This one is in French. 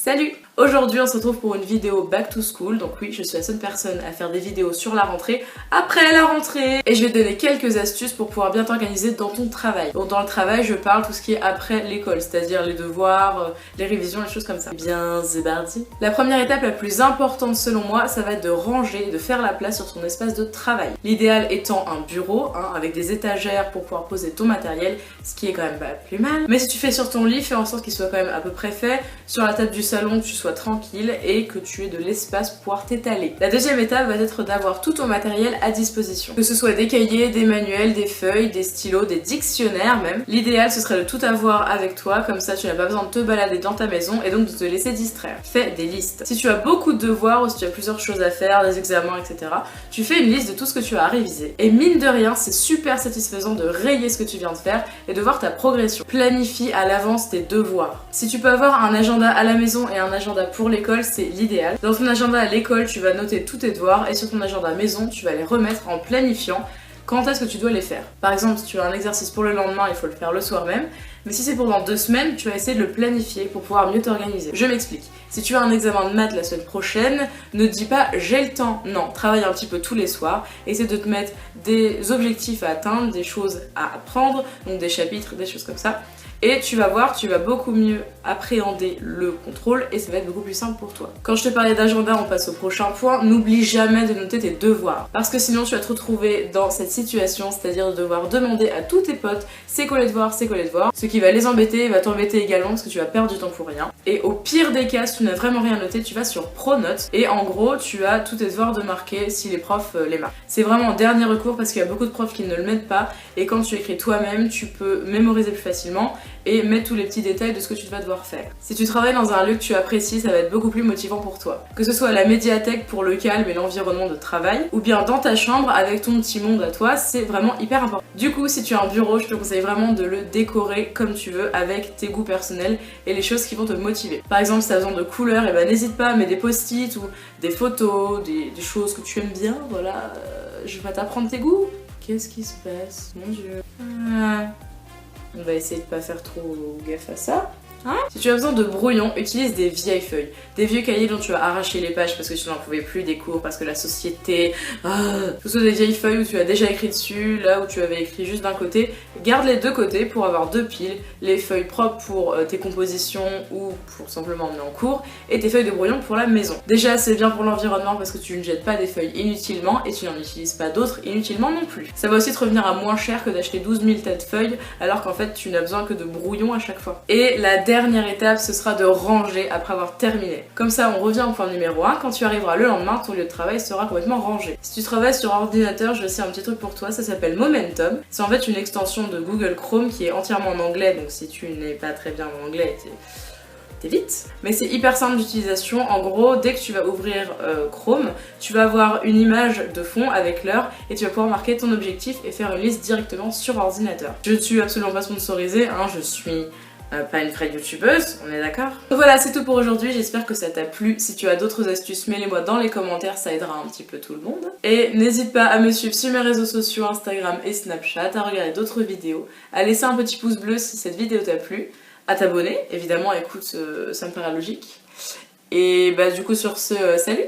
Salut! Aujourd'hui on se retrouve pour une vidéo back to school, donc oui je suis la seule personne à faire des vidéos sur la rentrée, après la rentrée, et je vais te donner quelques astuces pour pouvoir bien t'organiser dans ton travail. Donc dans le travail je parle tout ce qui est après l'école, c'est-à-dire les devoirs, les révisions, les choses comme ça. Bien zébardi. La première étape la plus importante selon moi, ça va être de ranger, de faire la place sur ton espace de travail. L'idéal étant un bureau, avec des étagères pour pouvoir poser ton matériel, ce qui est quand même pas plus mal. Mais si tu fais sur ton lit, fais en sorte qu'il soit quand même à peu près fait, sur la table du salon que tu sois tranquille et que tu aies de l'espace pour pouvoir t'étaler. La deuxième étape va être d'avoir tout ton matériel à disposition. Que ce soit des cahiers, des manuels, des feuilles, des stylos, des dictionnaires même. L'idéal ce serait de tout avoir avec toi, comme ça tu n'as pas besoin de te balader dans ta maison et donc de te laisser distraire. Fais des listes. Si tu as beaucoup de devoirs ou si tu as plusieurs choses à faire, des examens, etc., tu fais une liste de tout ce que tu as à réviser. Et mine de rien, c'est super satisfaisant de rayer ce que tu viens de faire et de voir ta progression. Planifie à l'avance tes devoirs. Si tu peux avoir un agenda à la maison et un agenda pour l'école, c'est l'idéal. Dans ton agenda à l'école, tu vas noter tous tes devoirs et sur ton agenda maison, tu vas les remettre en planifiant quand est-ce que tu dois les faire. Par exemple, si tu as un exercice pour le lendemain, il faut le faire le soir même. Mais si c'est pour dans 2 semaines, tu vas essayer de le planifier pour pouvoir mieux t'organiser. Je m'explique. Si tu as un examen de maths la semaine prochaine, ne dis pas j'ai le temps. Non, travaille un petit peu tous les soirs. Essaie de te mettre des objectifs à atteindre, des choses à apprendre, donc des chapitres, des choses comme ça. Et tu vas voir, tu vas beaucoup mieux appréhender le contrôle et ça va être beaucoup plus simple pour toi. Quand je te parlais d'agenda, on passe au prochain point. N'oublie jamais de noter tes devoirs. Parce que sinon tu vas te retrouver dans cette situation, c'est-à-dire de devoir demander à tous tes potes c'est quoi les devoirs, c'est quoi les devoirs. Ce qui va les embêter, va t'embêter également parce que tu vas perdre du temps pour rien. Et au pire des cas, si tu n'as vraiment rien noté, tu vas sur Pronote et en gros tu as tous tes devoirs de marquer si les profs les marquent. C'est vraiment en dernier recours parce qu'il y a beaucoup de profs qui ne le mettent pas et quand tu écris toi-même, tu peux mémoriser plus facilement et mettre tous les petits détails de ce que tu vas devoir faire. Si tu travailles dans un lieu que tu apprécies, ça va être beaucoup plus motivant pour toi. Que ce soit à la médiathèque pour le calme et l'environnement de travail, ou bien dans ta chambre avec ton petit monde à toi, c'est vraiment hyper important. Du coup, si tu as un bureau, je te conseille vraiment de le décorer comme tu veux, avec tes goûts personnels et les choses qui vont te motiver. Par exemple, si tu as besoin de couleurs, et ben n'hésite pas, mets des post-it ou des photos, des choses que tu aimes bien, voilà, je vais t'apprendre tes goûts. Qu'est-ce qui se passe? Mon Dieu. On va essayer de pas faire trop gaffe à ça. Si tu as besoin de brouillon, utilise des vieilles feuilles. Des vieux cahiers dont tu as arraché les pages parce que tu n'en pouvais plus des cours, parce que la société... Que ce soit des vieilles feuilles où tu as déjà écrit dessus, là où tu avais écrit juste d'un côté. Garde les deux côtés pour avoir 2 piles. Les feuilles propres pour tes compositions ou pour simplement emmener en cours. Et tes feuilles de brouillon pour la maison. Déjà c'est bien pour l'environnement parce que tu ne jettes pas des feuilles inutilement et tu n'en utilises pas d'autres inutilement non plus. Ça va aussi te revenir à moins cher que d'acheter 12 000 tas de feuilles alors qu'en fait tu n'as besoin que de brouillon à chaque fois. Et la dernière étape, ce sera de ranger après avoir terminé. Comme ça, on revient au point numéro 1. Quand tu arriveras le lendemain, ton lieu de travail sera complètement rangé. Si tu travailles sur ordinateur, j'ai aussi un petit truc pour toi, ça s'appelle Momentum. C'est en fait une extension de Google Chrome qui est entièrement en anglais, donc si tu n'es pas très bien en anglais, t'es vite. Mais c'est hyper simple d'utilisation. En gros, dès que tu vas ouvrir Chrome, tu vas avoir une image de fond avec l'heure et tu vas pouvoir marquer ton objectif et faire une liste directement sur ordinateur. Je ne suis absolument pas sponsorisée, je suis... pas une vraie youtubeuse, on est d'accord? Voilà, c'est tout pour aujourd'hui, j'espère que ça t'a plu. Si tu as d'autres astuces, mets-les-moi dans les commentaires, ça aidera un petit peu tout le monde. Et n'hésite pas à me suivre sur mes réseaux sociaux, Instagram et Snapchat, à regarder d'autres vidéos, à laisser un petit pouce bleu si cette vidéo t'a plu, à t'abonner, évidemment, écoute, ça me paraît logique. Et bah du coup sur ce, salut!